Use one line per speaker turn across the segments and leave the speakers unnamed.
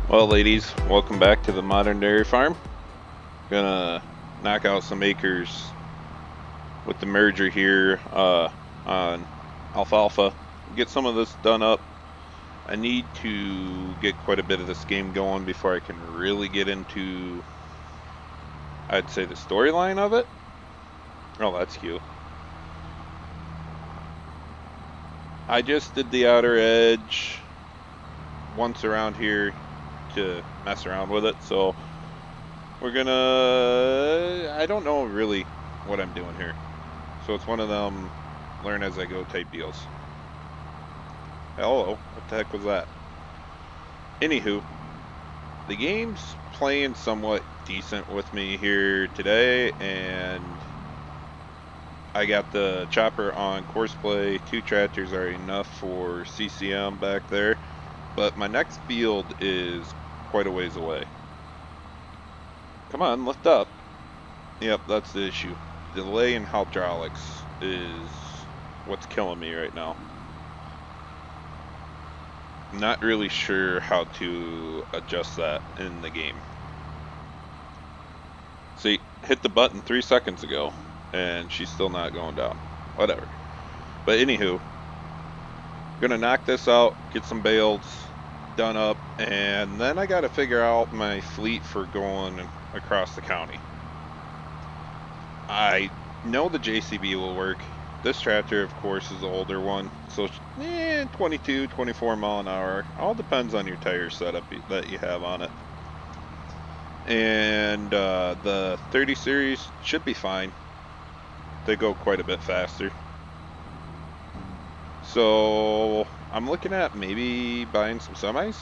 Well, ladies, welcome back to the Modern Dairy Farm. Gonna knock out some acres with the merger here on alfalfa. Get some of this done up. I need to get quite a bit of this game going before I can really get into, I'd say, the storyline of it. Oh, that's cute. I just did the outer edge once around here to mess around with it, so we're I don't know really what I'm doing here. So it's one of them learn as I go type deals. Hello, what the heck was that? Anywho, the game's playing somewhat decent with me here today, and I got the chopper on course play. 2 tractors are enough for CCM back there, but my next field is quite a ways away. Come on, lift up. Yep, that's the issue. Delay in hydraulics is what's killing me right now. Not really sure how to adjust that in the game. See, hit the button 3 seconds ago, and she's still not going down. Whatever. But anywho, gonna knock this out, get some bales done up, and then I gotta figure out my fleet for going across the county. I know the JCB will work. This tractor, of course, is the older one, so 22, 24 mile an hour. All depends on your tire setup that you have on it. And the 30 series should be fine. They go quite a bit faster. So I'm looking at maybe buying some semis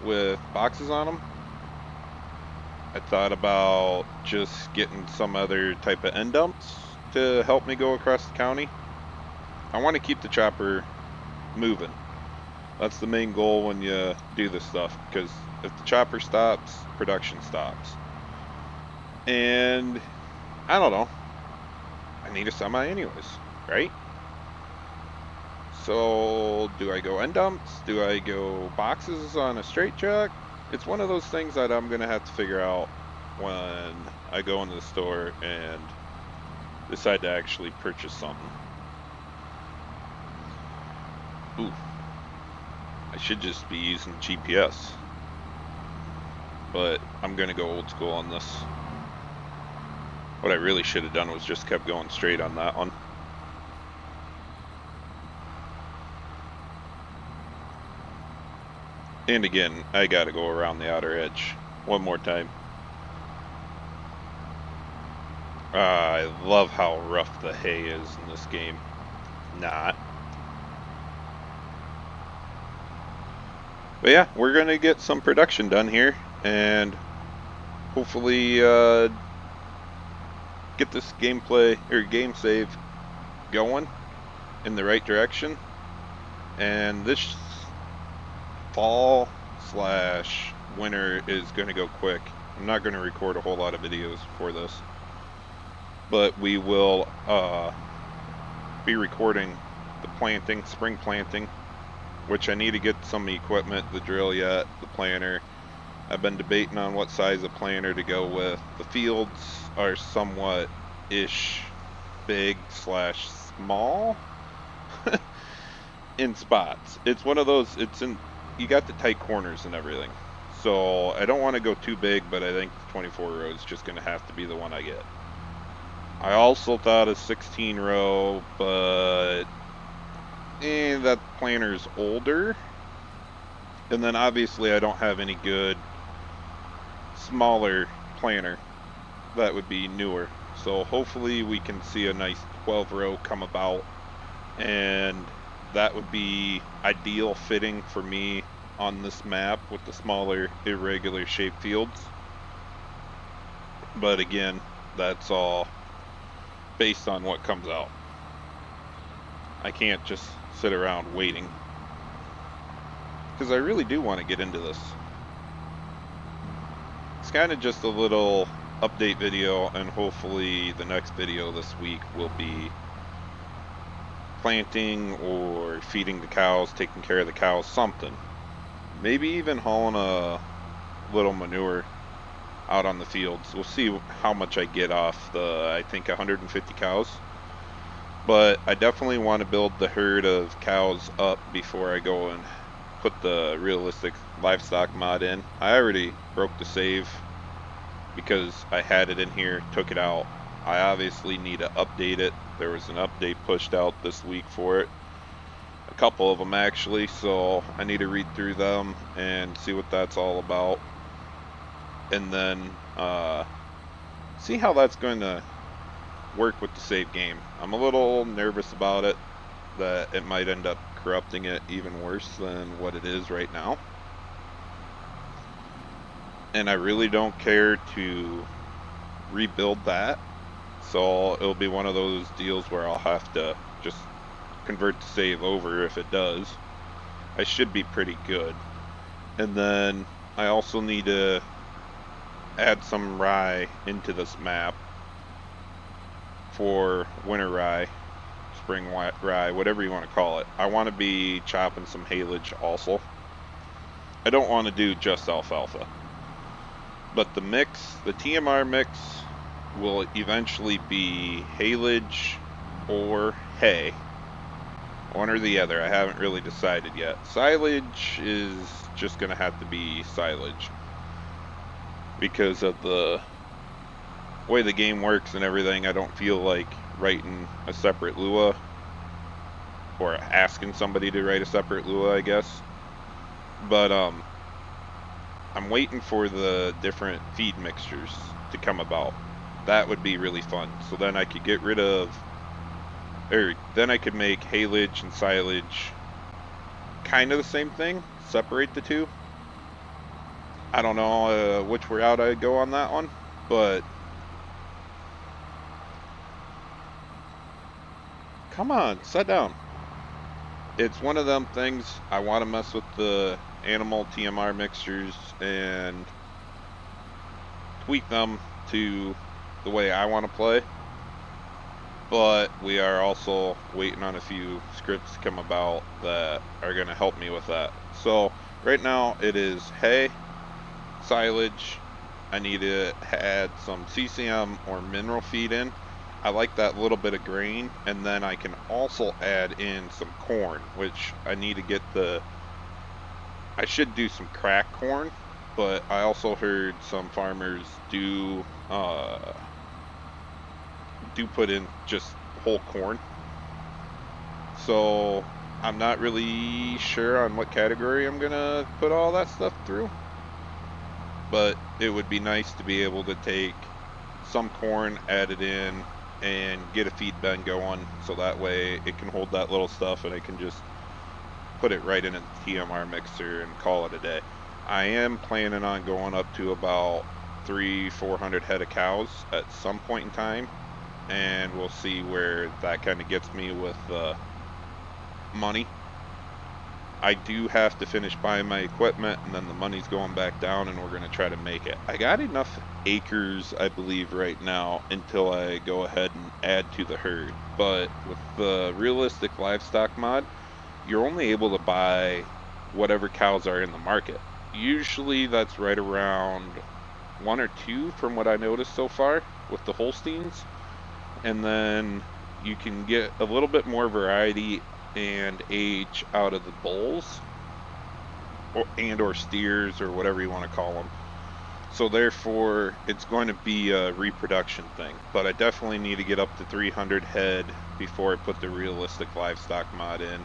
with boxes on them. I thought about just getting some other type of end dumps to help me go across the county. I want to keep the chopper moving. That's the main goal when you do this stuff, because if the chopper stops, production stops. And I don't know. I need a semi anyways, right? So do I go end dumps? Do I go boxes on a straight truck? It's one of those things that I'm gonna have to figure out when I go into the store and decide to actually purchase something. Ooh, I should just be using GPS, but I'm gonna go old school on this. What I really should have done was just kept going straight on that one. And again, I gotta go around the outer edge one more time. I love how rough the hay is in this game. Not. But yeah, we're gonna get some production done here, and hopefully get this gameplay or game save going in the right direction. And this fall slash winter is going to go quick. I'm not going to record a whole lot of videos for this, but we will be recording the planting, spring planting, which I need to get some equipment, the drill yet, the planter. I've been debating on what size of planter to go with. The fields are somewhat ish big slash small in spots. It's one of those, you got the tight corners and everything. So I don't want to go too big, but I think the 24 row is just going to have to be the one I get. I also thought a 16 row, but that planter's older. And then obviously I don't have any good smaller planter that would be newer. So hopefully we can see a nice 12 row come about, and that would be ideal fitting for me on this map with the smaller irregular shaped fields. But again, that's all based on what comes out. I can't just sit around waiting, because I really do want to get into this. It's kind of just a little update video, and hopefully the next video this week will be planting or feeding the cows, taking care of the cows, something. maybe even hauling a little manure out on the fields. We'll see how much I get off the, I think, 150 cows. But I definitely want to build the herd of cows up before I go and put the realistic livestock mod in. I already broke the save because I had it in here, took it out. I obviously need to update it. There was an update pushed out this week for it. A couple of them actually, so I need to read through them and see what that's all about. And then see how that's going to work with the save game. I'm a little nervous about it, that it might end up corrupting it even worse than what it is right now. And I really don't care to rebuild that, so it'll be one of those deals where I'll have to just convert the save over if it does. I should be pretty good. And then I also need to add some rye into this map for winter rye, spring rye, whatever you want to call it. I want to be chopping some haylage also. I don't want to do just alfalfa. But the mix, the TMR mix, will eventually be haylage or hay. One or the other. I haven't really decided yet. Silage is just going to have to be silage because of the way the game works and everything. I don't feel like writing a separate Lua or asking somebody to write a separate Lua, I guess. But I'm waiting for the different feed mixtures to come about. That would be really fun. So then I could get rid of, or then I could make haylage and silage kind of the same thing, separate the two. I don't know which route I'd go on that one, but come on, sit down. It's one of them things. I want to mess with the animal TMR mixtures and tweak them to the way I want to play. But we are also waiting on a few scripts to come about that are going to help me with that. So right now it is hay, silage. I need to add some CCM or mineral feed in. I like that little bit of grain, and then I can also add in some corn, which I need to get the, I should do some crack corn, but I also heard some farmers do put in just whole corn. So I'm not really sure on what category I'm gonna put all that stuff through, but it would be nice to be able to take some corn, add it in, and get a feed bin going, so that way it can hold that little stuff and I can just put it right in a TMR mixer and call it a day. I am planning on going up to about 300-400 head of cows at some point in time, and we'll see where that kind of gets me with money. I do have to finish buying my equipment, and then the money's going back down, and we're going to try to make it. I got enough acres, I believe, right now until I go ahead and add to the herd. But with the realistic livestock mod, you're only able to buy whatever cows are in the market. Usually that's right around 1 or 2 from what I noticed so far with the Holsteins. And then you can get a little bit more variety and age out of the bulls or steers or whatever you want to call them. So therefore it's going to be a reproduction thing, but I definitely need to get up to 300 head before I put the realistic livestock mod in.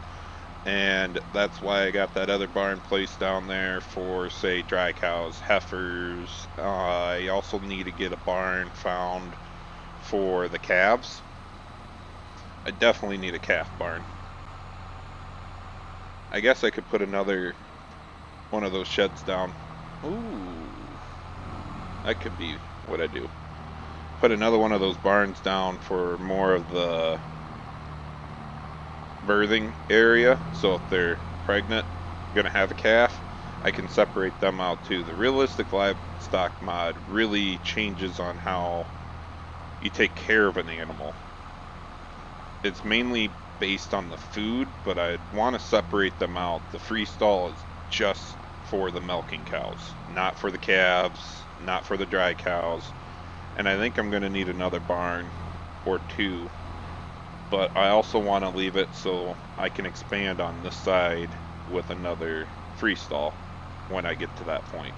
And that's why I got that other barn placed down there for, say, dry cows, heifers. I also need to get a barn found for the calves. I definitely need a calf barn. I guess I could put another one of those sheds down. Ooh, that could be what I do. Put another one of those barns down for more of the birthing area, so if they're pregnant, gonna have a calf, I can separate them out too. The realistic livestock mod really changes on how you take care of an animal. It's mainly based on the food, but I'd want to separate them out. The freestall is just for the milking cows, not for the calves, not for the dry cows. And I think I'm going to need another barn or two, but I also want to leave it so I can expand on this side with another freestall when I get to that point.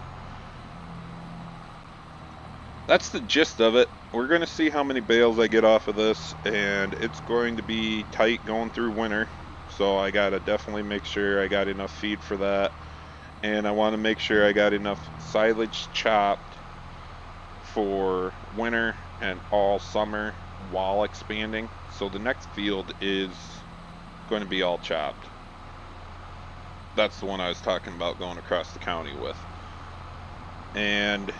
That's the gist of it. We're going to see how many bales I get off of this, and it's going to be tight going through winter, so I got to definitely make sure I got enough feed for that, and I want to make sure I got enough silage chopped for winter and all summer while expanding. So the next field is going to be all chopped. That's the one I was talking about going across the county with. And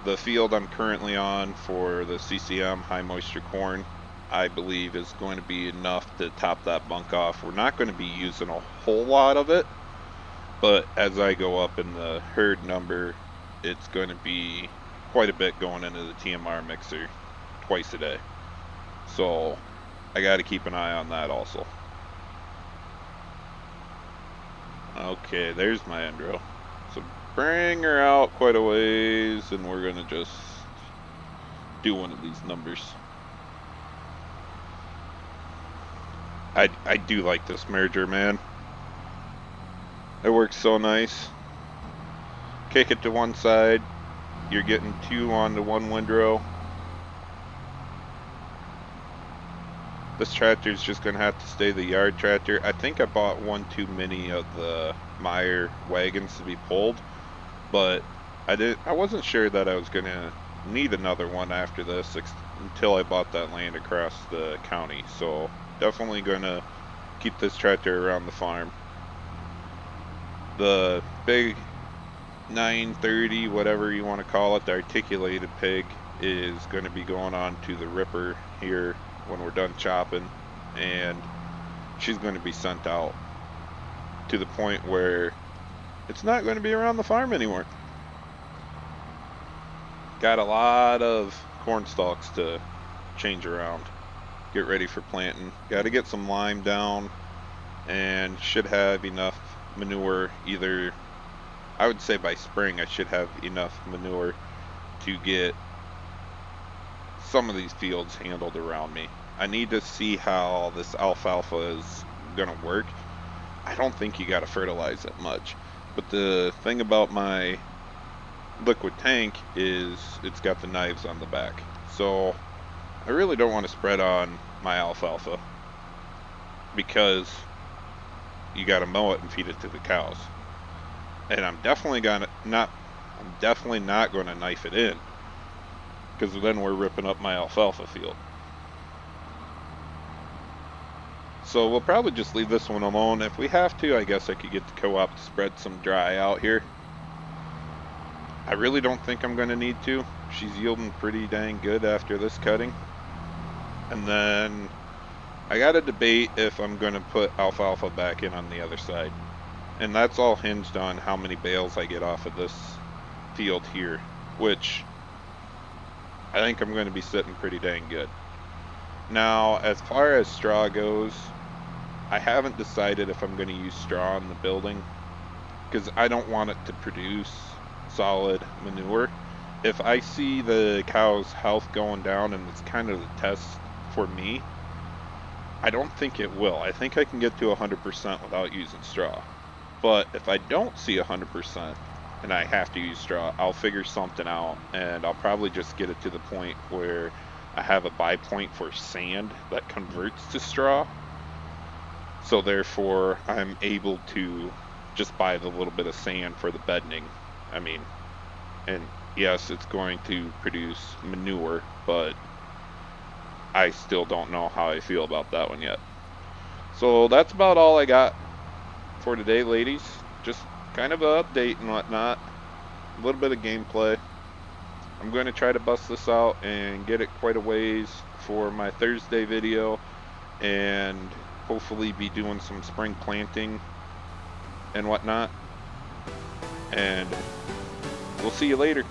the field I'm currently on for the CCM high moisture corn, I believe is going to be enough to top that bunk off. We're not going to be using a whole lot of it, but as I go up in the herd number, it's going to be quite a bit going into the TMR mixer twice a day. So I got to keep an eye on that also. Okay, there's my end row. So bring her out quite a ways, and we're gonna just do one of these numbers. I do like this merger, man. It works so nice. Kick it to one side, you're getting two on the one windrow. This tractor is just gonna have to stay the yard tractor. I think I bought one too many of the Meyer wagons to be pulled, but I wasn't sure that I was gonna need another one after this until I bought that land across the county. So definitely gonna keep this tractor around the farm. The big 930, whatever you want to call it, the articulated pig, is going to be going on to the ripper here when we're done chopping, and she's going to be sent out to the point where it's not going to be around the farm anymore. Got a lot of corn stalks to change around, get ready for planting. Got to get some lime down, and should have enough manure. Either, I would say by spring I should have enough manure to get some of these fields handled around me. I need to see how this alfalfa is gonna work. I don't think you gotta fertilize it much, but the thing about my liquid tank is it's got the knives on the back, so I really don't want to spread on my alfalfa because you gotta mow it and feed it to the cows. And I'm definitely not going to knife it in, because then we're ripping up my alfalfa field. So we'll probably just leave this one alone. If we have to, I guess I could get the co-op to spread some dry out here. I really don't think I'm going to need to. She's yielding pretty dang good after this cutting. And then I got to debate if I'm going to put alfalfa back in on the other side. And that's all hinged on how many bales I get off of this field here, which I think I'm going to be sitting pretty dang good. Now, as far as straw goes, I haven't decided if I'm going to use straw in the building, because I don't want it to produce solid manure. If I see the cow's health going down, and it's kind of the test for me, I don't think it will. I think I can get to 100% without using straw. But if I don't see 100% and I have to use straw, I'll figure something out, and I'll probably just get it to the point where I have a buy point for sand that converts to straw. So therefore, I'm able to just buy the little bit of sand for the bedding. I mean, and yes, it's going to produce manure, but I still don't know how I feel about that one yet. So that's about all I got for today, ladies. Just kind of an update and whatnot, a little bit of gameplay. I'm going to try to bust this out and get it quite a ways for my Thursday video, and hopefully be doing some spring planting and whatnot. And we'll see you later.